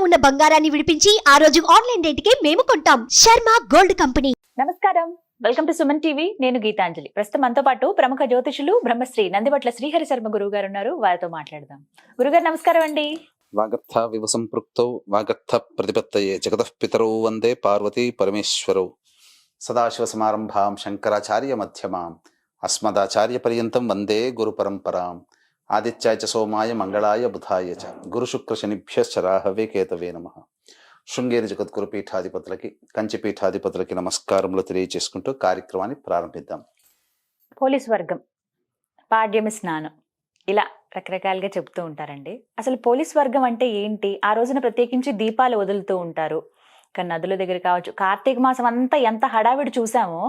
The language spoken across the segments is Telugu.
ఉన్న బంగారాన్ని విడిపించి ఆ రోజు ఆన్లైన్ రేటుకే మేము కొంటాం. Sharma gold company. నమస్కారం, వెల్కమ్ టు సుమన్ టీవీ. నేను గీతాంజలి. ప్రస్తుతం మనతో పాటు ప్రముఖ జ్యోతిషులు బ్రహ్మశ్రీ నందివట్ల శ్రీహరి శర్మ గురువు గారు ఉన్నారు. వారితో మాట్లాడదాం. గురుగారు నమస్కారం అండి. వాగర్థ వివ సంపృక్తౌ వాగర్థ ప్రతిపత్తయే జగతః పితరౌ వందే పార్వతీ పరమేశ్వరౌ. సదాశివ సమారంభాం శంకరాచార్య మధ్యమాం అస్మదాచార్య పర్యంతం వందే గురు పరంపరాం. ఆదిత్యాయ చ సోమాయ మంగళాయ బుధాయ చ గురు శుక్ర శనిభ్యశ్చ రాహవే కేతవే నమః. శృంగేరి జగద్గురు పీఠాధిపతులకి, కంచి పీఠాధిపతులకి నమస్కారములు తెలియజేసుకుంటూ కార్యక్రమాన్ని ప్రారంభిద్దాం. పోలీస్ వర్గం, పాడ్యమి స్నానం, ఇలా రకరకాలుగా చెప్తూ ఉంటారండి. అసలు పోలీస్ వర్గం అంటే ఏంటి? ఆ రోజున ప్రత్యేకించి దీపాలు వదులుతూ ఉంటారు. కానీ నదుల దగ్గర కావచ్చు, కార్తీక మాసం అంతా ఎంత హడావిడి చూసామో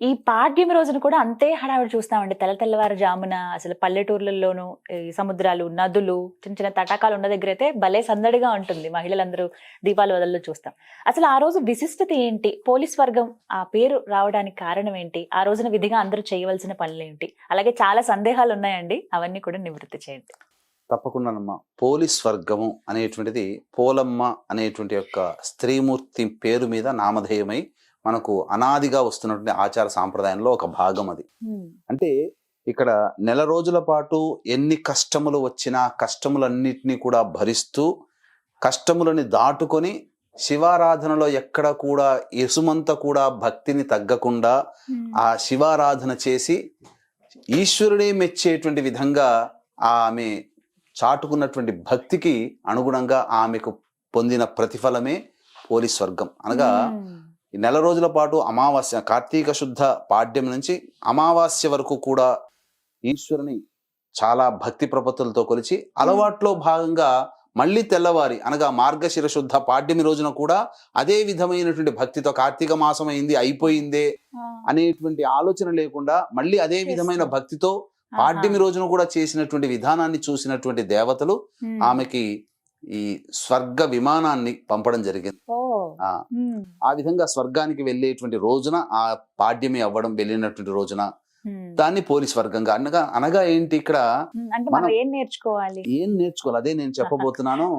ఈ పాడ్యమి రోజున కూడా అంతే హడావిడి చూస్తామండి. తెల్లవారు జామున అసలు పల్లెటూర్లలోనూ ఈ సముద్రాలు, నదులు, చిన్న చిన్న తటాకాలు ఉన్న దగ్గర అయితే భలే సందడిగా ఉంటుంది. మహిళలందరూ దీపాలు వదల్లో చూస్తాం. అసలు ఆ రోజు విశిష్టత ఏంటి? పోలీస్ వర్గం ఆ పేరు రావడానికి కారణం ఏంటి? ఆ రోజున విధిగా అందరూ చేయవలసిన పనులు ఏంటి? అలాగే చాలా సందేహాలు ఉన్నాయండి, అవన్నీ కూడా నివృత్తి చేయండి. తప్పకుండానమ్మా. పోలీస్ వర్గము అనేటువంటిది పోలమ్మ అనేటువంటి యొక్క స్త్రీమూర్తి పేరు మీద నామధేయమై మనకు అనాదిగా వస్తున్నటువంటి ఆచార సాంప్రదాయంలో ఒక భాగం అది. అంటే ఇక్కడ నెల రోజుల పాటు ఎన్ని కష్టములు వచ్చినా కష్టములన్నిటినీ కూడా భరిస్తూ కష్టములని దాటుకొని శివారాధనలో ఎక్కడ కూడా ఎసుమంత కూడా భక్తిని తగ్గకుండా ఆ శివారాధన చేసి ఈశ్వరుడే మెచ్చేటువంటి విధంగా ఆమె చాటుకున్నటువంటి భక్తికి అనుగుణంగా ఆమెకు పొందిన ప్రతిఫలమే పోలీస్ వర్గం. అనగా ఈ నెల రోజుల పాటు అమావాస్య, కార్తీక శుద్ధ పాడ్యం నుంచి అమావాస్య వరకు కూడా ఈశ్వరుని చాలా భక్తి ప్రపత్తులతో కొలిచి అలవాట్లో భాగంగా మళ్ళీ తెల్లవారి అనగా మార్గశిర శుద్ధ పాడ్యమి రోజున కూడా అదే విధమైనటువంటి భక్తితో కార్తీక మాసం అయింది అయిపోయిందే అనేటువంటి ఆలోచన లేకుండా మళ్ళీ అదే విధమైన భక్తితో పాడ్యమి రోజున కూడా చేసినటువంటి విధానాన్ని చూసినటువంటి దేవతలు ఆమెకి ఈ స్వర్గ విమానాన్ని పంపడం జరిగింది. ఆ విధంగా స్వర్గానికి వెళ్ళేటువంటి రోజున ఆ పాడ్యమి అవ్వడం, వెళ్ళినటువంటి రోజున దాన్ని పోలీస్ వర్గంగా అనగా ఏంటి? ఇక్కడ మనం ఏం నేర్చుకోవాలి అదే నేను చెప్పబోతున్నాను.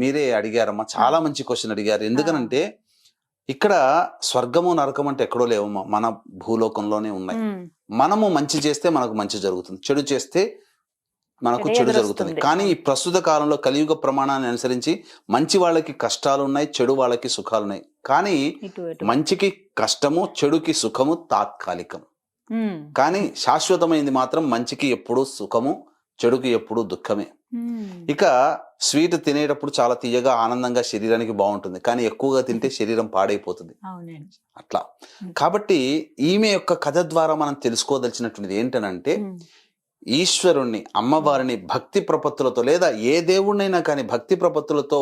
మీరే అడిగారమ్మా, చాలా మంచి క్వశ్చన్ అడిగారు. ఎందుకనంటే ఇక్కడ స్వర్గము నరకం అంటే ఎక్కడో లేవమ్మా, మన భూలోకంలోనే ఉన్నాయి. మనము మంచి చేస్తే మనకు మంచి జరుగుతుంది, చెడు చేస్తే మనకు చెడు జరుగుతుంది. కానీ ఈ ప్రస్తుత కాలంలో కలియుగ ప్రమాణాన్ని అనుసరించి మంచి వాళ్ళకి కష్టాలు ఉన్నాయి, చెడు వాళ్ళకి సుఖాలు ఉన్నాయి. కానీ మంచికి కష్టము, చెడుకి సుఖము తాత్కాలికం. కానీ శాశ్వతమైంది మాత్రం మంచికి ఎప్పుడు సుఖము, చెడుకి ఎప్పుడు దుఃఖమే. ఇక స్వీట్ తినేటప్పుడు చాలా తీయగా ఆనందంగా శరీరానికి బాగుంటుంది, కానీ ఎక్కువగా తింటే శరీరం పాడైపోతుంది. అట్లా కాబట్టి ఈమె యొక్క కథ ద్వారా మనం తెలుసుకోదలిచినటువంటిది ఏంటనంటే, ఈశ్వరుణ్ణి, అమ్మవారిని భక్తి ప్రపత్తులతో లేదా ఏ దేవుణ్ణైనా కానీ భక్తి ప్రపత్తులతో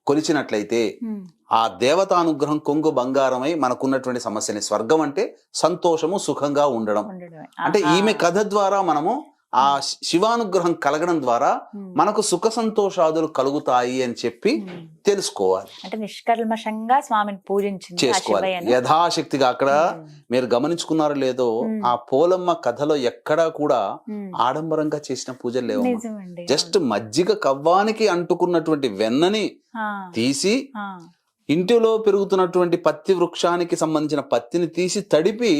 కొలిచినట్లయితే ఆ దేవతానుగ్రహం కొంగు బంగారమై మనకున్నటువంటి సమస్యని, స్వర్గం అంటే సంతోషము, సుఖంగా ఉండడం. అంటే ఈమె కథ ద్వారా మనము ఆ శివానుగ్రహం కలగడం ద్వారా మనకు సుఖ సంతోషాదులు కలుగుతాయి అని చెప్పి తెలుసుకోవాలి. అంటే నిష్కల్మషంగా స్వామిని పూజించి చేసుకోవాలి యథాశక్తిగా. అక్కడ మీరు గమనించుకున్నారో లేదో, ఆ పోలమ్మ కథలో ఎక్కడా కూడా ఆడంబరంగా చేసిన పూజలు లేవు. జస్ట్ మజ్జిగ కవ్వానికి అంటుకున్నటువంటి వెన్నని తీసి, ఇంటిలో పెరుగుతున్నటువంటి పత్తి వృక్షానికి సంబంధించిన పత్తిని తీసి తడిపి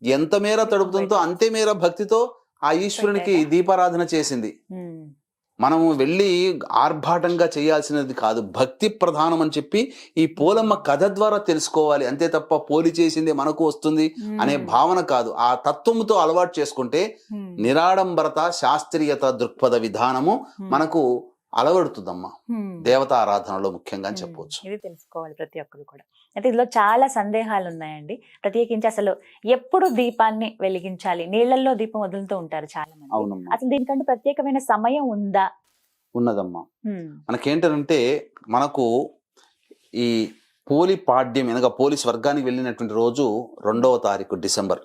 ఎంత మేర తడుపుతుందో అంతే మేర భక్తితో ఆ ఈశ్వరునికి దీపారాధన చేసింది. మనము వెళ్ళి ఆర్భాటంగా చేయాల్సినది కాదు, భక్తి ప్రధానం అని చెప్పి ఈ పోలమ్మ కథ ద్వారా తెలుసుకోవాలి. అంతే తప్ప పోలి చేసింది మనకు వస్తుంది అనే భావన కాదు. ఆ తత్వముతో అలవాటు చేసుకుంటే నిరాడంబరత, శాస్త్రీయత దృక్పథ విధానము మనకు అలవడుతుందమ్మా దేవతా ఆరాధనలో ముఖ్యంగా అని చెప్పవచ్చు. ఇది తెలుసుకోవాలి ప్రతి ఒక్కరు కూడా. అయితే ఇందులో చాలా సందేహాలు ఉన్నాయండి. ప్రత్యేకించి అసలు ఎప్పుడు దీపాన్ని వెలిగించాలి? నీళ్లలో దీపం వదులుతూ ఉంటారు చాలా మంది. అసలు దీనికంటే ప్రత్యేకమైన సమయం ఉందా? ఉన్నదమ్మా. మనకేంటంటే మనకు ఈ పోలి పాడ్యం అనగా పోలీస్ వర్గానికి వెళ్ళినటువంటి రోజు 2వ తారీఖు డిసెంబర్,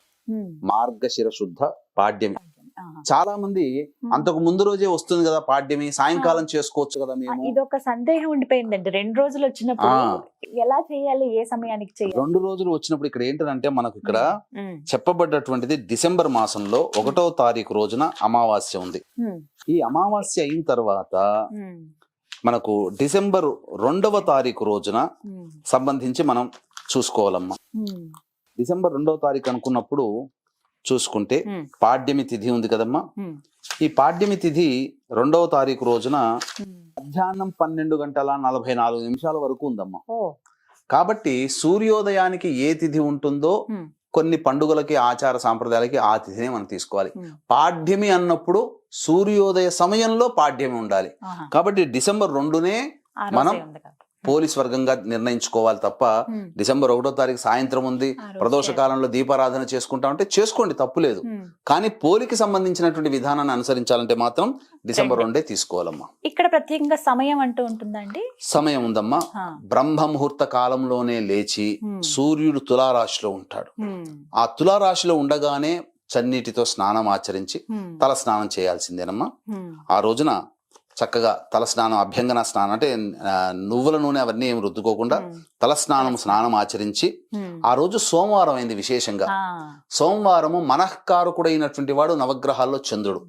మార్గశిర శుద్ధ పాడ్యమి. చాలా మంది అంతకు ముందు రోజే వస్తుంది కదా పాడ్యమి, సాయంకాలం చేసుకోవచ్చు కదా. మేము ఇదొక సందేహం ఉండిపోయిందండి. 2 రోజులు వచ్చినప్పుడు ఎలా చేయాలి, ఏ సమయానికి చేయాలి? 2 రోజులు వచ్చినప్పుడు ఇక్కడ ఏంటంటే మనకు ఇక్కడ చెప్పబడ్డటువంటిది డిసెంబర్ మాసంలో 1వ తారీఖు రోజున అమావాస్య ఉంది. ఈ అమావాస్య అయిన తర్వాత మనకు డిసెంబర్ 2వ తారీఖు రోజున సంబంధించి మనం చూసుకోవాలమ్మా. డిసెంబర్ 2వ తారీఖు అనుకున్నప్పుడు చూసుకుంటే పాడ్యమి తిథి ఉంది కదమ్మా. ఈ పాడ్యమి తిథి 2వ తారీఖు రోజున మధ్యాహ్నం 12:44 వరకు ఉందమ్మా. కాబట్టి సూర్యోదయానికి ఏ తిథి ఉంటుందో కొన్ని పండుగలకి ఆచార సాంప్రదాయాలకి ఆ తిథిని మనం తీసుకోవాలి. పాడ్యమి అన్నప్పుడు సూర్యోదయ సమయంలో పాడ్యమి ఉండాలి. కాబట్టి డిసెంబర్ 2నే మనం పోలీస్ వర్గంగా నిర్ణయించుకోవాలి తప్ప డిసెంబర్ 1వ తారీఖు సాయంత్రం ఉంది, ప్రదోష కాలంలో దీపారాధన చేసుకుంటా ఉంటే చేసుకోండి, తప్పు లేదు. కానీ పోలికి సంబంధించినటువంటి విధానాన్ని అనుసరించాలంటే మాత్రం డిసెంబర్ 2 తీసుకోవాలమ్మా. ఇక్కడ ప్రత్యేకంగా సమయం అంటూ ఉంటుందండి? సమయం ఉందమ్మా. బ్రహ్మ ముహూర్త కాలంలోనే లేచి సూర్యుడు తులారాశిలో ఉంటాడు. ఆ తులారాశిలో ఉండగానే చన్నీటితో స్నానం ఆచరించి తల స్నానం చేయాల్సిందేనమ్మా. ఆ రోజున చక్కగా తల స్నానం, అభ్యంగన స్నానం అంటే నువ్వుల నూనె అవన్నీ ఏమి రుద్దుకోకుండా తల స్నానం ఆచరించి, ఆ రోజు సోమవారం అయింది. విశేషంగా సోమవారము మనఃకారకుడైనటువంటి వాడు నవగ్రహాల్లో చంద్రుడు.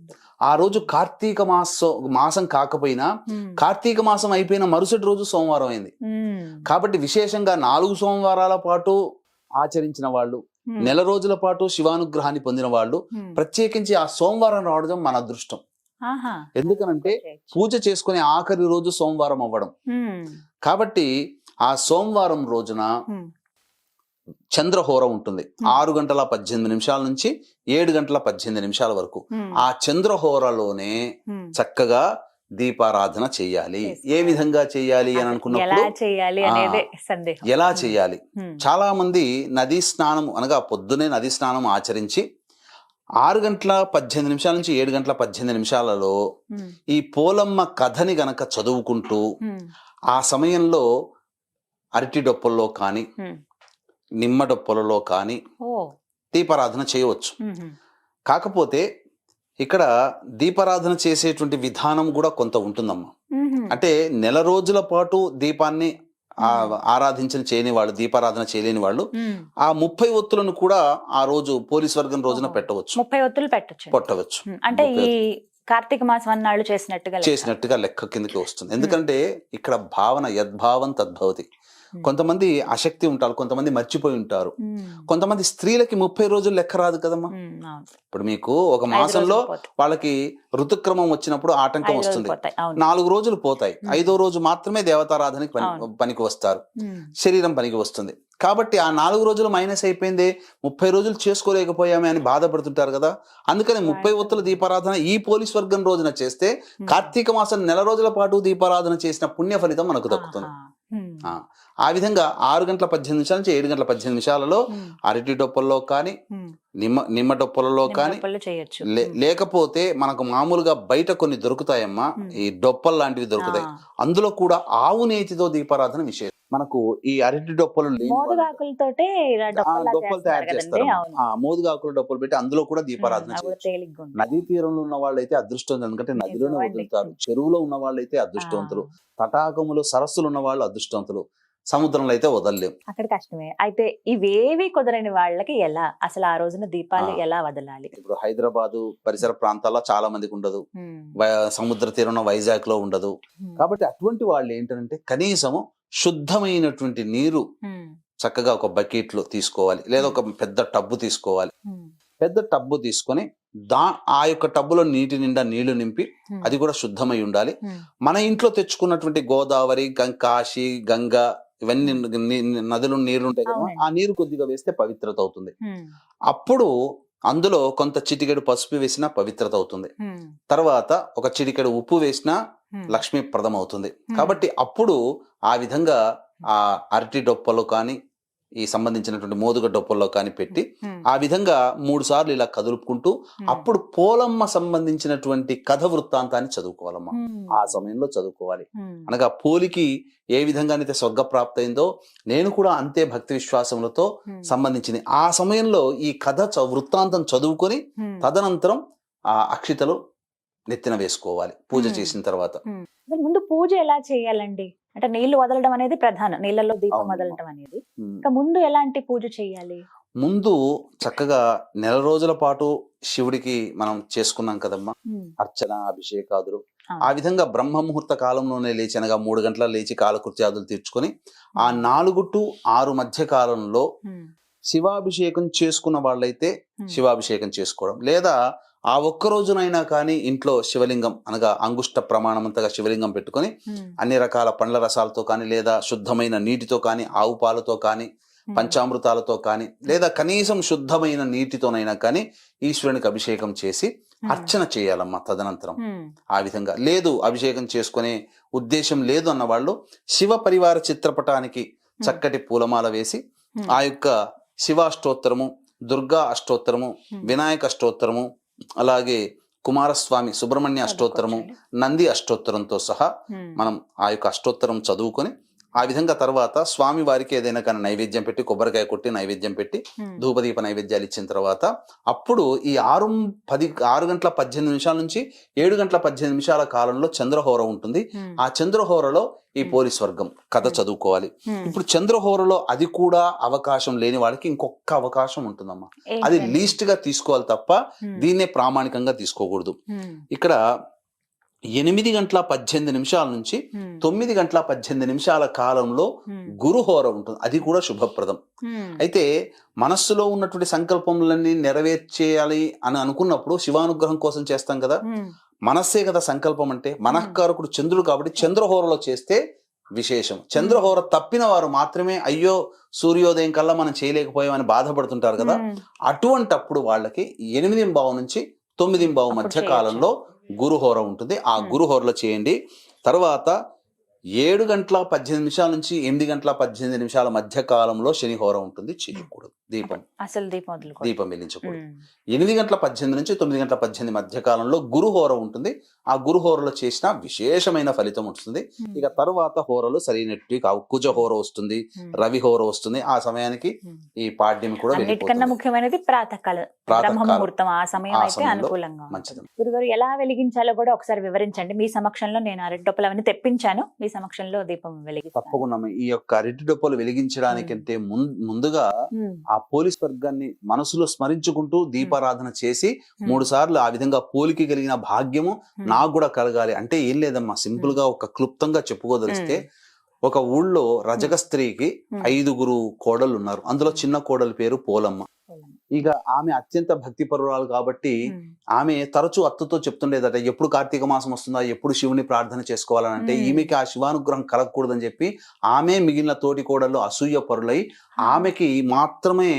ఆ రోజు కార్తీక మాసం కాకపోయినా కార్తీక మాసం అయిపోయిన మరుసటి రోజు సోమవారం అయింది. కాబట్టి విశేషంగా 4 సోమవారాల పాటు ఆచరించిన వాళ్ళు, నెల రోజుల పాటు శివానుగ్రహాన్ని పొందిన వాళ్ళు ప్రత్యేకించి ఆ సోమవారం రావడం మన అదృష్టం. ఎందుకనంటే పూజ చేసుకునే ఆఖరి రోజు సోమవారం అవ్వడం. కాబట్టి ఆ సోమవారం రోజున చంద్రహోర ఉంటుంది. 6:18 నుంచి 7:18 వరకు. ఆ చంద్రహోరలోనే చక్కగా దీపారాధన చెయ్యాలి. ఏ విధంగా చెయ్యాలి అని అనుకున్నప్పుడు ఎలా చెయ్యాలి? చాలా మంది నదీ స్నానం అనగా పొద్దునే నదీ స్నానం ఆచరించి 6:18 నుంచి 7:18 ఈ పోలమ్మ కథని గనక చదువుకుంటూ ఆ సమయంలో అరటి డొప్పల్లో కానీ నిమ్మ డొప్పలలో కానీ దీపారాధన చేయవచ్చు. కాకపోతే ఇక్కడ దీపారాధన చేసేటువంటి విధానం కూడా కొంత ఉంటుందమ్మా. అంటే నెల రోజుల పాటు దీపాన్ని ఆరాధించిన చేయని వాళ్ళు, దీపారాధన చేయలేని వాళ్ళు ఆ 30 ఒత్తులను కూడా ఆ రోజు పోలీస్ వర్గం రోజున పెట్టవచ్చు. 30 ఒత్తులు పెట్టవచ్చు. అంటే ఈ కార్తీక మాసం అన్నాళ్ళు చేసినట్టుగా లెక్క కిందకి వస్తుంది. ఎందుకంటే ఇక్కడ భావన యద్భావం తద్భవతి. కొంతమంది ఆసక్తి ఉంటారు, కొంతమంది మర్చిపోయి ఉంటారు. కొంతమంది స్త్రీలకి 30 రోజులు లెక్క రాదు కదమ్మా. ఇప్పుడు మీకు ఒక మాసంలో వాళ్ళకి ఋతుక్రమం వచ్చినప్పుడు ఆటంకం వస్తుంది, 4 రోజులు పోతాయి. 5వ రోజు మాత్రమే దేవతారాధనకి పనికి వస్తారు, శరీరం పనికి వస్తుంది. కాబట్టి ఆ 4 రోజులు మైనస్ అయిపోయింది, 30 రోజులు చేసుకోలేకపోయామే అని బాధపడుతుంటారు కదా. అందుకని 30 ఒత్తుల దీపారాధన ఈ పోలీస్ వర్గం రోజున చేస్తే కార్తీక మాసం నెల రోజుల పాటు దీపారాధన చేసిన పుణ్య ఫలితం మనకు దక్కుతుంది. ఆ విధంగా 6:18 నుంచి 7:18 అరటి డొప్పల్లో కానీ నిమ్మ డొప్పలలో కానీ లేకపోతే మనకు మామూలుగా బయట కొన్ని దొరుకుతాయమ్మా, ఈ డొప్పల్ లాంటివి దొరుకుతాయి. అందులో కూడా ఆవు నేతితో దీపారాధన విశేషం. మనకు ఈ అరటి డొప్పలు డొప్పలు తయారు చేస్తారు. మోదుగాకుల డొప్పలు పెట్టి అందులో కూడా దీపారాధన చేయొచ్చు. నదీ తీరంలో ఉన్న వాళ్ళు అయితే అదృష్టవంతులు, ఎందుకంటే నదిలోనే వదులుతారు. చెరువులో ఉన్న వాళ్ళు అయితే అదృష్టవంతులు, తటాకములు సరస్సులు ఉన్న వాళ్ళు అదృష్టవంతులు, సముద్రంలో అయితే వదలలేము, అక్కడ కష్టమే. అయితే ఇవేవి కుదరని వాళ్ళకి ఎలా అసలు ఆ రోజున దీపాలు ఎలా వదలాలి? ఇప్పుడు హైదరాబాదు పరిసర ప్రాంతాల్లో చాలా మందికి ఉండదు, సముద్ర తీరంలో వైజాగ్ లో ఉండదు. కాబట్టి అటువంటి వాళ్ళు ఏంటంటే కనీసము శుద్ధమైనటువంటి నీరు చక్కగా ఒక బకెట్ లో తీసుకోవాలి, లేదా ఒక పెద్ద టబ్బు తీసుకోవాలి. పెద్ద టబ్బు తీసుకొని ఆ యొక్క టబ్బులో నీటి నిండా నీళ్లు నింపి, అది కూడా శుద్ధమై ఉండాలి. మన ఇంట్లో తెచ్చుకున్నటువంటి గోదావరి, కాశీ, గంగా ఇవన్నీ నదులు నీళ్లు ఉంటాయి కదా, ఆ నీరు కొద్దిగా వేస్తే పవిత్రత అవుతుంది. అప్పుడు అందులో కొంత చిటికెడు పసుపు వేసినా పవిత్రత అవుతుంది. తర్వాత ఒక చిటికెడు ఉప్పు వేసినా లక్ష్మీప్రదం అవుతుంది. కాబట్టి అప్పుడు ఆ విధంగా ఆ అరటి డొప్పలు కానీ ఈ సంబంధించినటువంటి మోదుగ డొప్పల్లో కానీ పెట్టి ఆ విధంగా 3 సార్లు ఇలా కదులుపుకుంటూ అప్పుడు పోలమ్మ సంబంధించినటువంటి కథ వృత్తాంతాన్ని చదువుకోవాలమ్మా. ఆ సమయంలో చదువుకోవాలి. అనగా పోలికి ఏ విధంగానైతే స్వర్గప్రాప్తి అయిందో నేను కూడా అంతే భక్తి విశ్వాసములతో సంబంధించింది. ఆ సమయంలో ఈ కథ వృత్తాంతం చదువుకొని తదనంతరం ఆ అక్షితలు నెత్తిన వేసుకోవాలి పూజ చేసిన తర్వాత. ముందు పూజ ఎలా చేయాలండి? అంటే నీళ్లు వదలడం అనేది ప్రధానం, నీళ్లలో దీపం వదలడం అనేది. ఇంకా ముందు ఎలాంటి పూజ చేయాలి? ముందు చక్కగా నెల రోజుల పాటు శివుడికి మనం చేసుకున్నాం కదమ్మా అర్చన, అభిషేకాదులు. ఆ విధంగా బ్రహ్మ ముహూర్త కాలంలోనే లేచి అనగా 3 గంటల లేచి కాలకృత్యాదులు తీర్చుకొని ఆ 4 to 6 మధ్య కాలంలో శివాభిషేకం చేసుకున్న వాళ్ళైతే శివాభిషేకం చేసుకోవడం, లేదా ఆ ఒక్క రోజునైనా కానీ ఇంట్లో శివలింగం అనగా అంగుష్ట ప్రమాణమంతగా శివలింగం పెట్టుకొని అన్ని రకాల పండ్ల రసాలతో కానీ, లేదా శుద్ధమైన నీటితో కానీ, ఆవు పాలతో కానీ, పంచామృతాలతో కానీ, లేదా కనీసం శుద్ధమైన నీటితోనైనా కానీ ఈశ్వరునికి అభిషేకం చేసి అర్చన చేయాలమ్మా. తదనంతరం ఆ విధంగా లేదు, అభిషేకం చేసుకునే ఉద్దేశం లేదు అన్న వాళ్ళు శివ పరివార చిత్రపటానికి చక్కటి పూలమాల వేసి ఆ యొక్క శివాష్టోత్తరము, దుర్గా అష్టోత్తరము, వినాయక అష్టోత్తరము, అలాగే కుమారస్వామి సుబ్రహ్మణ్య అష్టోత్తరము, నంది అష్టోత్తరంతో సహా మనం ఆ యొక్క అష్టోత్తరం చదువుకొని ఆ విధంగా తర్వాత స్వామి వారికి ఏదైనా కానీ నైవేద్యం పెట్టి, కొబ్బరికాయ కొట్టి నైవేద్యం పెట్టి, ధూపదీప నైవేద్యాలు ఇచ్చిన తర్వాత అప్పుడు ఈ 6 గంటల 18 నిమిషాల నుంచి 7 గంటల 18 నిమిషాల కాలంలో చంద్రహోర ఉంటుంది. ఆ చంద్రహోరలో ఈ పోలీస్ వర్గం కథ చదువుకోవాలి. ఇప్పుడు చంద్రహోరలో అది కూడా అవకాశం లేని వాళ్ళకి ఇంకొక అవకాశం ఉంటుందమ్మా. అది లీస్ట్ గా తీసుకోవాలి తప్ప దీన్నే ప్రామాణికంగా తీసుకోకూడదు. ఇక్కడ 8 గంటల 18 నిమిషాల నుంచి 9 గంటల 18 నిమిషాల కాలంలో గురుహోర ఉంటుంది. అది కూడా శుభప్రదం. అయితే మనస్సులో ఉన్నటువంటి సంకల్పములన్నీ నెరవేర్చేయాలి అని అనుకున్నప్పుడు శివానుగ్రహం కోసం చేస్తాం కదా, మనస్సే కదా సంకల్పం అంటే. మనఃకారకుడు చంద్రుడు కాబట్టి చంద్రహోరలో చేస్తే విశేషం. చంద్రహోర తప్పిన వారు మాత్రమే అయ్యో సూర్యోదయం కల్లా మనం చేయలేకపోయామని బాధపడుతుంటారు కదా, అటువంటప్పుడు వాళ్ళకి 8:15 నుంచి 9:15 మధ్య కాలంలో గురుహోర ఉంటుంది. ఆ గురుహోరలో చేయండి. తర్వాత 7 గంటల 18 నిమిషాల నుంచి 8 గంటల 18 నిమిషాల మధ్య కాలంలో శనిహోర ఉంటుంది. చేయకూడదు. దీపం వెలిగించకూడదు. 8 గంటల 18 నుంచి 9 గంటల 18 మధ్య కాలంలో గురుహోర ఉంటుంది. ఆ గురుహోరలో చేసిన విశేషమైన ఫలితం ఉంటుంది. ఇక తరువాత హోరలు సరైనట్టు కావు. కుజహోర వస్తుంది, రవిహోర వస్తుంది. ఆ సమయానికి ఈ పాడ్యం కూడా ముఖ్యమైనది ప్రాతకాల బ్రహ్మముహూర్తం. ఆ సమయం అయితే అనుకూలంగా మంచిది. గురుగారు ఎలా వెలిగించాలో కూడా ఒకసారి వివరించండి. మీ సమక్షంలో నేను అరటి డొప్పలు అవన్నీ తెప్పించాను, మీ సమక్షంలో దీపం వెలిగి తప్పకుండా. ఈ యొక్క అరటి డొప్పలు వెలిగించడానికంటే ముందుగా ఆ పోలీస్ వర్గాన్ని మనసులో స్మరించుకుంటూ దీపారాధన చేసి 3 సార్లు ఆ విధంగా పోలికి కలిగిన భాగ్యము నాకు కూడా కలగాలి అంటే ఏం లేదమ్మా. సింపుల్ గా ఒక క్లుప్తంగా చెప్పుకోదలిస్తే, ఒక ఊళ్ళో రజక స్త్రీకి 5 కోడళ్ళు ఉన్నారు. అందులో చిన్న కోడలి పేరు పోలమ్మ. ఇక ఆమె అత్యంత భక్తి పరురాలు కాబట్టి ఆమె తరచూ అత్తతో చెప్తుండేదట, ఎప్పుడు కార్తీక మాసం వస్తుందా, ఎప్పుడు శివుని ప్రార్థన చేసుకోవాలని. అంటే ఈమెకి ఆ శివానుగ్రహం కలగకూడదని చెప్పి ఆమె మిగిలిన తోటి కోడళ్ళు అసూయ పరులై ఆమెకి మాత్రమే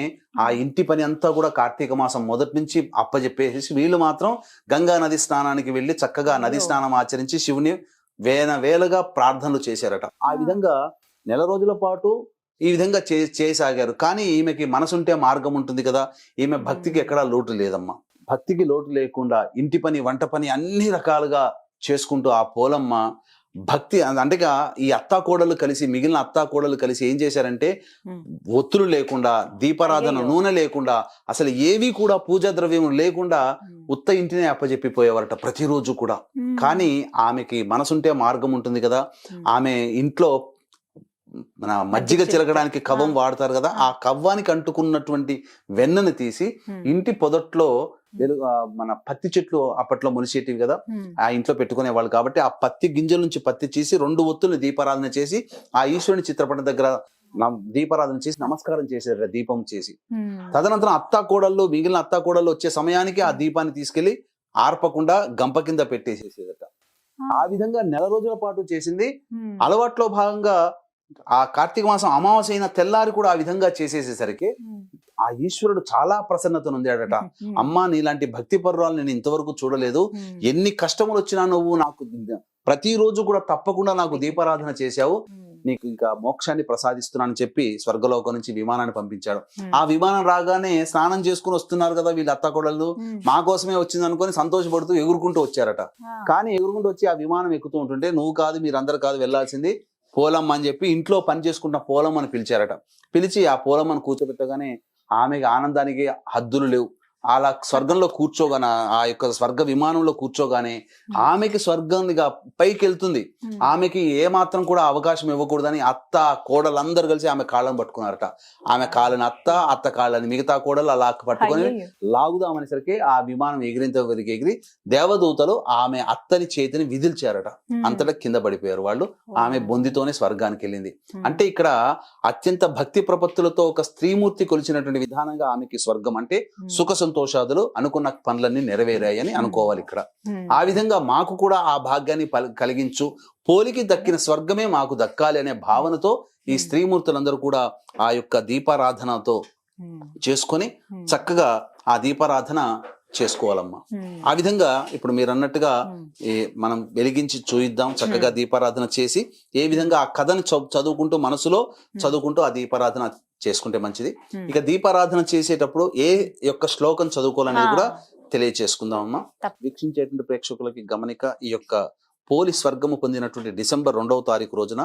ఆ ఇంటి పని అంతా కూడా కార్తీక మాసం మొదటి నుంచి అప్పచెప్పేసి వీళ్ళు మాత్రం గంగా నది స్నానానికి వెళ్ళి చక్కగా నది స్నానం ఆచరించి శివుని వేలగా ప్రార్థనలు చేశారట. ఆ విధంగా నెల రోజుల పాటు ఈ విధంగా చేయసాగారు. కానీ ఈమెకి మనసుంటే మార్గం ఉంటుంది కదా, ఈమె భక్తికి ఎక్కడా లోటు లేదమ్మా. భక్తికి లోటు లేకుండా ఇంటి పని, వంట పని అన్ని రకాలుగా చేసుకుంటూ ఆ పోలమ్మ భక్తి అంటేగా ఈ అత్తాకోడలు కలిసి, మిగిలిన అత్తాకోడలు కలిసి ఏం చేశారంటే, ఒత్తులు లేకుండా, దీపారాధన నూనె లేకుండా, అసలు ఏవి కూడా పూజా ద్రవ్యం లేకుండా ఉత్త ఇంటినే అప్పచెప్పిపోయేవారట ప్రతిరోజు కూడా. కానీ ఆమెకి మనసుంటే మార్గం ఉంటుంది కదా, ఆమె ఇంట్లో మన మజ్జిగ చిలకడానికి కవ్వం వాడతారు కదా, ఆ కవ్వానికి అంటుకున్నటువంటి వెన్నను తీసి ఇంటి పొదట్లో మన పత్తి చెట్లు అప్పట్లో మొలిసేటివి కదా, ఆ ఇంట్లో పెట్టుకునే వాళ్ళు కాబట్టి ఆ పత్తి గింజల నుంచి పత్తి చేసి 2 ఒత్తుల్ని దీపారాధన చేసి ఆ ఈశ్వరుని చిత్రపటం దగ్గర దీపారాధన చేసి నమస్కారం చేశారు దీపం చేసి. తదనంతరం అత్తాకోడళ్ళు, మిగిలిన అత్తాకోడళ్ళు వచ్చే సమయానికి ఆ దీపాన్ని తీసుకెళ్లి ఆర్పకుండా గంప కింద పెట్టేసేసేదట. ఆ విధంగా నెల రోజుల పాటు చేసింది. అలవాట్లో భాగంగా ఆ కార్తీక మాసం అమావాస్య అయిన తెల్లారి కూడా ఆ విధంగా చేసేసేసరికి ఆ ఈశ్వరుడు చాలా ప్రసన్నత నొందాడట. అమ్మా, నీలాంటి భక్తి పరురాలు నేను ఇంతవరకు చూడలేదు. ఎన్ని కష్టములు వచ్చినా నువ్వు నాకు ప్రతిరోజు కూడా తప్పకుండా నాకు దీపారాధన చేశావు, నీకు ఇంకా మోక్షాన్ని ప్రసాదిస్తున్నానని చెప్పి స్వర్గలోకం నుంచి విమానాన్ని పంపించాడు. ఆ విమానం రాగానే స్నానం చేసుకుని వస్తున్నారు కదా వీళ్ళు అత్తాకోడళ్ళు, మా కోసమే వచ్చింది అనుకుని సంతోషపడుతూ ఎగురుకుంటూ వచ్చారట. కానీ ఎగురుకుంటూ వచ్చి ఆ విమానం ఎక్కుతూ ఉంటుంటే, నువ్వు కాదు, మీరందరూ కాదు వెళ్లాల్సింది, పోలమ్మ అని చెప్పి ఇంట్లో పని చేసుకుంటున్న పోలమ్మని పిలిచారట. పిలిచి ఆ పోలమ్మను కూర్చోబెట్టగానే ఆమెకి ఆనందానికి హద్దులు లేవు. అలా స్వర్గంలో కూర్చోగానే, ఆ యొక్క స్వర్గ విమానంలో కూర్చోగానే ఆమెకి స్వర్గంగా పైకి వెళ్తుంది. ఆమెకి ఏ మాత్రం కూడా అవకాశం ఇవ్వకూడదని అత్త కోడలందరూ కలిసి ఆమె కాళ్ళను పట్టుకున్నారట. ఆమె కాళ్ళని అత్త కాళ్ళని మిగతా కోడలు అలా పట్టుకొని లాగుదామనేసరికి ఆ విమానం ఎగిరి దేవదూతలు ఆమె అత్తని చేతిని విదిల్చారట. అంతటా కింద పడిపోయారు వాళ్ళు. ఆమె బొందితోనే స్వర్గానికి వెళ్ళింది. అంటే ఇక్కడ అత్యంత భక్తి ప్రపత్తులతో ఒక స్త్రీమూర్తి కొలిచినటువంటి విధానంగా ఆమెకి స్వర్గం అంటే సుఖ సంతోషాదులు, అనుకున్న పనులన్నీ నెరవేరాయని అనుకోవాలి ఇక్కడ. ఆ విధంగా మాకు కూడా ఆ భాగ్యాన్ని కలిగించు, పోలికి దక్కిన స్వర్గమే మాకు దక్కాలి అనే భావనతో ఈ స్త్రీమూర్తులందరూ కూడా ఆ యొక్క దీపారాధనతో చేసుకొని చక్కగా ఆ దీపారాధన చేసుకోవాలమ్మా. ఆ విధంగా ఇప్పుడు మీరు అన్నట్టుగా మనం వెలిగించి చూయిద్దాం. చక్కగా దీపారాధన చేసి ఏ విధంగా ఆ కథని చదువుకుంటూ మనసులో చదువుకుంటూ ఆ దీపారాధన చేసుకుంటే మంచిది. ఇక దీపారాధన చేసేటప్పుడు ఏ యొక్క శ్లోకం చదువుకోవాలనేది కూడా తెలియచేసుకుందామమ్మా. వీక్షించేటువంటి ప్రేక్షకులకి గమనిక, ఈ యొక్క పోలి స్వర్గము పొందినటువంటి డిసెంబర్ 2వ తారీఖు రోజున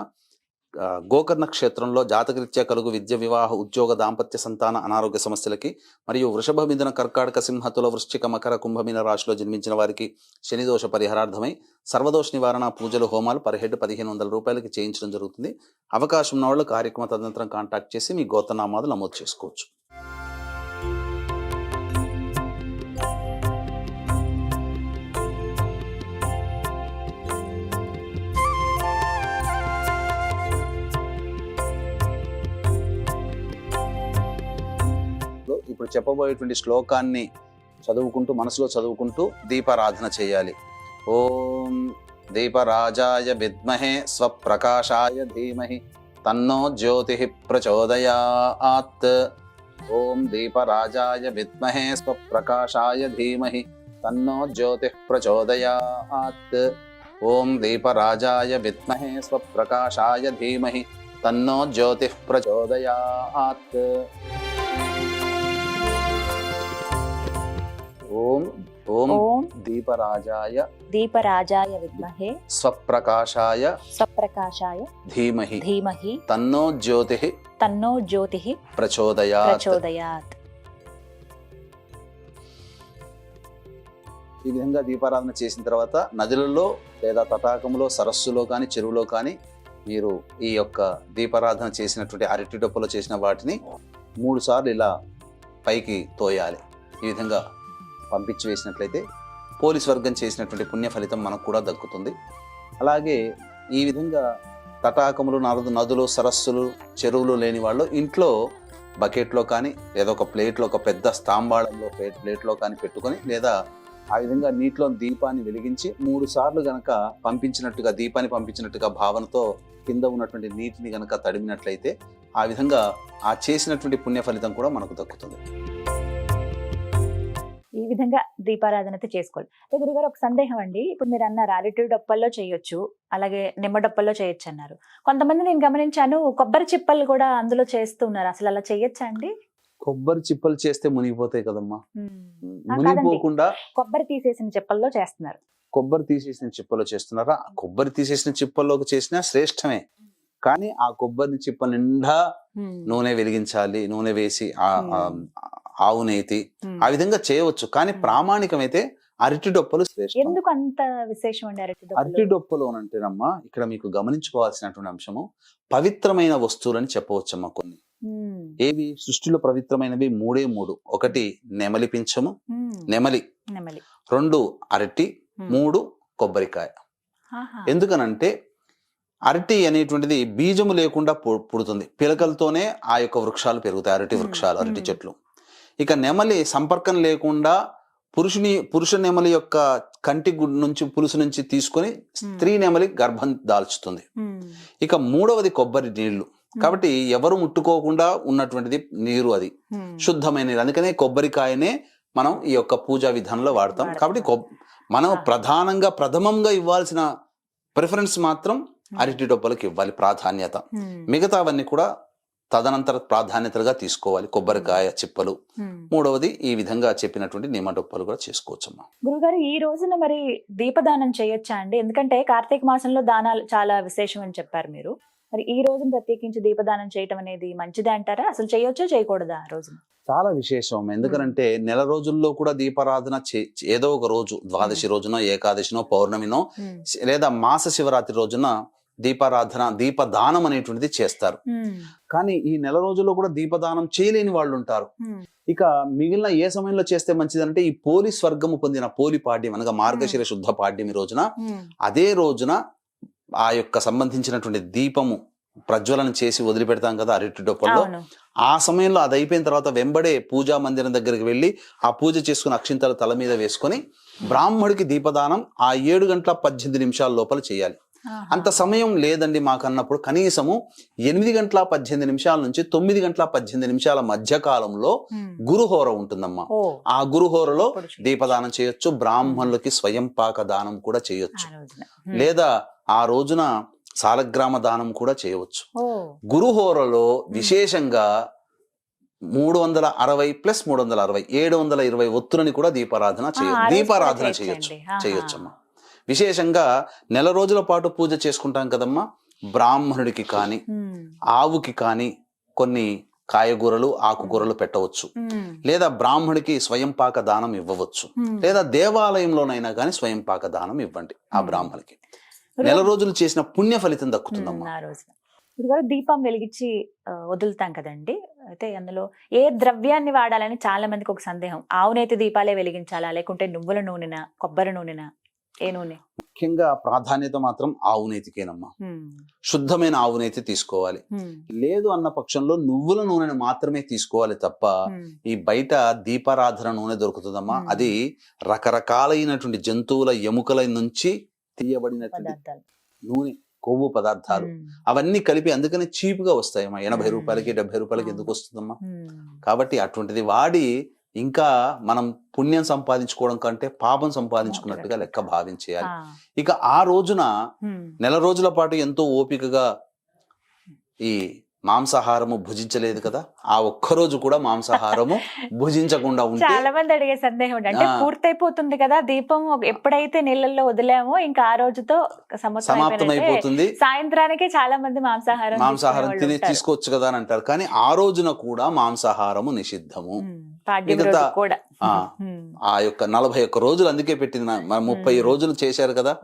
గోకర్ణ క్షేత్రంలో జాతకరీత్యా కలుగు విద్య, వివాహ, ఉద్యోగ, దాంపత్య, సంతాన, అనారోగ్య సమస్యలకి మరియు వృషభ, మిథున, కర్కాటక, సింహ, తుల, వృశ్చిక, మకర, కుంభమీన రాశిలో జన్మించిన వారికి శనిదోష పరిహారార్థమై సర్వదోష నివారణ పూజలు, హోమాలు పర్ హెడ్ 1500 రూపాయలకి చేయించడం జరుగుతుంది. అవకాశం ఉన్న వాళ్ళు కార్యక్రమ తదనంతరం కాంటాక్ట్ చేసి మీ గోత్రనామాలు నమోదు చేసుకోవచ్చు. ఇప్పుడు చెప్పబోయేటువంటి శ్లోకాన్ని చదువుకుంటూ మనసులో చదువుకుంటూ దీపారాధన చేయాలి. ఓం దీపరాజాయ విద్మహే స్వప్రకాశాయ ధీమహి తన్నో జ్యోతిః ప్రచోదయాత్. ఓం దీపరాజాయ విద్మహే స్వప్రకాశాయ ధీమహి తన్నో జ్యోతిః ప్రచోదయాత్. ఓం దీపరాజాయ విద్మహే స్వప్రకాశాయ ధీమహి తన్నో జ్యోతిః ప్రచోదయాత్. ఓం ఓం దీపరాజాయ విద్మహే స్వప్రకాశాయ ధీమహి తన్నో జ్యోతిః ప్రచోదయాత్. ఈ విధంగా దీపారాధన చేసిన తర్వాత నదులలో లేదా తటాకములో, సరస్సులో కానీ చెరువులో కానీ మీరు ఈ యొక్క దీపారాధన చేసినటువంటి అరటి డొప్పలో చేసిన వాటిని 3 సార్లు ఇలా పైకి తోయాలి. ఈ విధంగా పంపించి వేసినట్లయితే పోలి స్వర్గం చేసినటువంటి పుణ్య ఫలితం మనకు కూడా దక్కుతుంది. అలాగే ఈ విధంగా తటాకములు, నదులు, సరస్సులు, చెరువులు లేని వాళ్ళు ఇంట్లో బకెట్లో కానీ లేదా ఒక ప్లేట్లో, ఒక పెద్ద స్తాంబాళంలో ప్లేట్లో కానీ పెట్టుకొని లేదా ఆ విధంగా నీటిలో దీపాన్ని వెలిగించి 3 సార్లు గనక దీపాన్ని పంపించినట్టుగా భావనతో కింద ఉన్నటువంటి నీటిని గనక తడిమినట్లయితే ఆ విధంగా ఆ చేసినటువంటి పుణ్య ఫలితం కూడా మనకు దక్కుతుంది. ఈ విధంగా దీపారాధనతో చేసుకోవాలి. గురుగారు, ఒక సందేహం అండి. ఇప్పుడు మీరు అన్నారు అరటి డొప్పల్లో చేయొచ్చు, అలాగే నిమ్మ డొప్పల్లో చేయొచ్చు అన్నారు. కొంతమంది నేను గమనించాను కొబ్బరి చిప్పలు కూడా అందులో చేస్తూ ఉన్నారు. అసలు అలా చేయొచ్చా అండి? కొబ్బరి చిప్పలు చేస్తే మునిగిపోతాయి కదమ్మా. మునిగిపోకుండా కొబ్బరి తీసేసిన చిప్పల్లో చేస్తున్నారు. కొబ్బరి తీసేసిన చిప్పలో చేస్తున్నారా? కొబ్బరి తీసేసిన చిప్పల్లోకి చేసినా శ్రేష్టమే. కానీ ఆ కొబ్బరి చిప్ప నిండా నూనె వెలిగించాలి, నూనె వేసి ఆవు నేతి ఆ విధంగా చేయవచ్చు. కానీ ప్రామాణికమైతే అరటి డొప్పలు శ్రేష్టం. ఎందుకు అంత విశేషం అండి అరటి డొప్పలు అంటేనమ్మా, ఇక్కడ మీకు గమనించుకోవాల్సినటువంటి అంశము పవిత్రమైన వస్తువులని చెప్పవచ్చమ్మా. కొన్ని ఏవి సృష్టిలో పవిత్రమైనవి 3 ఒకటి నెమలి పింఛము, నెమలి. 2 అరటి, 3 కొబ్బరికాయ. ఎందుకనంటే అరటి అనేటువంటిది బీజము లేకుండా పుడుతుంది. పిలకలతోనే ఆ యొక్క వృక్షాలు పెరుగుతాయి, అరటి వృక్షాలు, అరటి చెట్లు. ఇక నెమలి సంపర్కం లేకుండా పురుష నెమలి యొక్క కంటి గుడ్డు నుంచి, పులుసు నుంచి తీసుకొని స్త్రీ నెమలి గర్భం దాల్చుతుంది. ఇక 3వది కొబ్బరి నీళ్లు. కాబట్టి ఎవరు ముట్టుకోకుండా ఉన్నటువంటిది నీరు, అది శుద్ధమైన నీరు. అందుకనే కొబ్బరికాయనే మనం ఈ యొక్క పూజా విధానంలో వాడతాం. కాబట్టి మనం ప్రథమంగా ఇవ్వాల్సిన ప్రిఫరెన్స్ మాత్రం అరటి డొప్పలకు ఇవ్వాలి ప్రాధాన్యత. మిగతావన్నీ కూడా తదనంతర ప్రాధాన్యతగా తీసుకోవాలి. కొబ్బరికాయ చిప్పలు, 3వది ఈ విధంగా చెప్పినటువంటి నిమ్మ డొప్పలు కూడా చేసుకోవచ్చమ్మా. గురుగారు, ఈ రోజున మరి దీపదానం చేయొచ్చా అండి? ఎందుకంటే కార్తీక మాసంలో దానాలు చాలా విశేషం అని చెప్పారు మీరు. మరి ఈ రోజున ప్రత్యేకించి దీపదానం చేయటం అనేది మంచిదే అంటారా? అసలు చేయొచ్చా చేయకూడదా ఆ రోజున? చాలా విశేషం. ఎందుకనంటే నెల రోజుల్లో కూడా దీపారాధన ఏదో ఒక రోజు, ద్వాదశి రోజునో, ఏకాదశినో, పౌర్ణమినో, లేదా మాస శివరాత్రి రోజున దీపారాధన, దీపదానం అనేటువంటిది చేస్తారు. కానీ ఈ నెల రోజుల్లో కూడా దీపదానం చేయలేని వాళ్ళు ఉంటారు. ఇక మిగిలిన ఏ సమయంలో చేస్తే మంచిదంటే ఈ పోలి స్వర్గము పొందిన పోలి పాడ్యం అనగా మార్గశిర శుద్ధ పాడ్యమి రోజున, అదే రోజున ఆ యొక్క సంబంధించినటువంటి దీపము ప్రజ్వలన చేసి వదిలిపెడతాం కదా అరటి డొప్పల్లో. ఆ సమయంలో అది అయిపోయిన తర్వాత వెంబడే పూజా మందిరం దగ్గరికి వెళ్ళి ఆ పూజ చేసుకుని అక్షింతలు తల మీద వేసుకొని బ్రాహ్మడికి దీపదానం ఆ 7 గంటల 18 నిమిషాల లోపల చేయాలి. అంత సమయం లేదండి మాకన్నప్పుడు కనీసము 8 గంటల 18 నిమిషాల నుంచి 9 గంటల 18 నిమిషాల మధ్య కాలంలో గురుహోర ఉంటుందమ్మా. ఆ గురుహోరలో దీపదానం చేయొచ్చు. బ్రాహ్మణులకి స్వయం పాక దానం కూడా చేయొచ్చు. లేదా ఆ రోజున సాలగ్రామ దానం కూడా చేయవచ్చు. గురుహోరలో విశేషంగా 360 + 360 720 ఒత్తులని కూడా దీపారాధన చేయొచ్చమ్మా. విశేషంగా నెల రోజుల పాటు పూజ చేసుకుంటాం కదమ్మా. బ్రాహ్మణుడికి కానీ ఆవుకి కానీ కొన్ని కాయగూరలు, ఆకుకూరలు పెట్టవచ్చు. లేదా బ్రాహ్మడికి స్వయం పాక దానం ఇవ్వవచ్చు. లేదా దేవాలయంలోనైనా కానీ స్వయం పాక దానం ఇవ్వండి ఆ బ్రాహ్మణికి. నెల రోజులు చేసిన పుణ్య ఫలితం దక్కుతుందమ్మా. దీపం వెలిగించి వదులుతాం కదండి, అయితే అందులో ఏ ద్రవ్యాన్ని వాడాలని చాలా మందికి ఒక సందేహం. ఆవునేతి దీపాలే వెలిగించాలా, లేకుంటే నువ్వుల నూనెనా, కొబ్బరి నూనెనా, ఏ నూనె? ముఖ్యంగా ప్రాధాన్యత మాత్రం ఆవునేతికేనమ్మా. శుద్ధమైన ఆవునేతి తీసుకోవాలి. లేదు అన్న పక్షంలో నువ్వుల నూనెను మాత్రమే తీసుకోవాలి తప్ప ఈ బయట దీపారాధన నూనె దొరుకుతుందమ్మా. అది రకరకాలైనటువంటి జంతువుల ఎముకల నుంచి తీయబడినటువంటి నూనె, కొవ్వు పదార్థాలు అవన్నీ కలిపి అందుకని చీప్ గా వస్తాయమ్మా. 80 రూపాయలకి 70 రూపాయలకి ఎందుకు వస్తుందమ్మా? కాబట్టి అటువంటిది వాడి ఇంకా మనం పుణ్యం సంపాదించుకోవడం కంటే పాపం సంపాదించుకున్నట్టుగా లెక్క భావించేయాలి. ఇక ఆ రోజున నెల రోజుల పాటు ఎంతో ఓపికగా ఈ మాంసాహారము భుజించలేదు కదా, ఆ ఒక్కరోజు కూడా మాంసాహారము భుజించకుండా ఉంటే చాలా మంది అడిగే సందేహం అంటే పూర్తయిపోతుంది కదా దీపం, ఎప్పుడైతే నీళ్ళల్లో వదిలామో ఇంకా ఆ రోజుతో సమాప్తం అయిపోతుంది, సాయంత్రానికి చాలా మంది మాంసాహారం తిని తీసుకోవచ్చు కదా అని అంటారు. కానీ ఆ రోజున కూడా మాంసాహారము నిషిద్ధము. ఆ యొక్క 41 రోజులు అందుకే పెట్టింది. 30 రోజులు చేశారు కదా,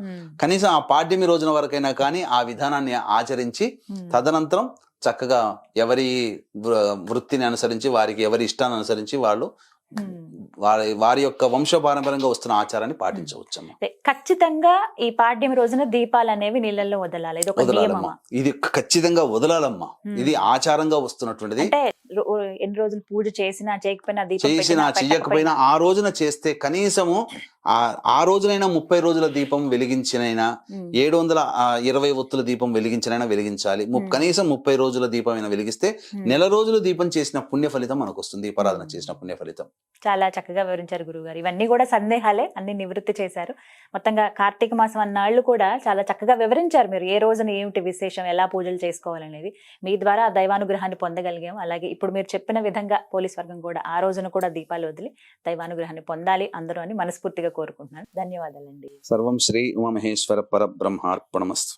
కనీసం ఆ పాడ్యమి రోజున వరకైనా కానీ ఆ విధానాన్ని ఆచరించి తదనంతరం చక్కగా ఎవరి వృత్తిని అనుసరించి, వారికి ఎవరి ఇష్టాన్ని అనుసరించి వాళ్ళు వారి యొక్క వంశపారంపర్యంగా వస్తున్న ఆచారాన్ని పాటించవచ్చమ్మా. ఖచ్చితంగా ఈ పాడ్యం రోజున దీపాలు అనేవి నీళ్ళల్లో వదలాలి, ఇది ఖచ్చితంగా వదలాలమ్మా. ఇది ఆచారంగా వస్తున్నటువంటిది. ఎన్ని రోజులు పూజ చేసినా చేయకపోయినా ఆ రోజున చేస్తే కనీసము ఆ రోజునైనా 30 రోజుల దీపం వెలిగించినైనా 720 ఒత్తుల దీపం వెలిగించినైనా వెలిగించాలి. కనీసం 30 రోజుల దీపం అయినా వెలిగిస్తే నెల రోజులు దీపం చేసిన పుణ్య ఫలితం మనకు వస్తుంది. దీపారాధన చేసిన పుణ్య ఫలితం. చాలా చక్కగా వివరించారు గురువుగారు. ఇవన్నీ కూడా సందేహాలే, అన్ని నివృత్తి చేశారు. మొత్తంగా కార్తీక మాసం అన్నాళ్ళు కూడా చాలా చక్కగా వివరించారు మీరు. ఏ రోజున ఏమిటి విశేషం, ఎలా పూజలు చేసుకోవాలనేది మీ ద్వారా ఆ దైవానుగ్రహాన్ని పొందగలిగాం. అలాగే ఇప్పుడు మీరు చెప్పిన విధంగా పోలీస్ వర్గం కూడా ఆ రోజున కూడా దీపాలు వదిలి దైవానుగ్రహాన్ని పొందాలి అందరూ అని మనస్ఫూర్తిగా కోరుకుంటున్నాను. ధన్యవాదాలండి. సర్వం శ్రీ ఉమామహేశ్వర పరబ్రహ్మార్పణమస్తు.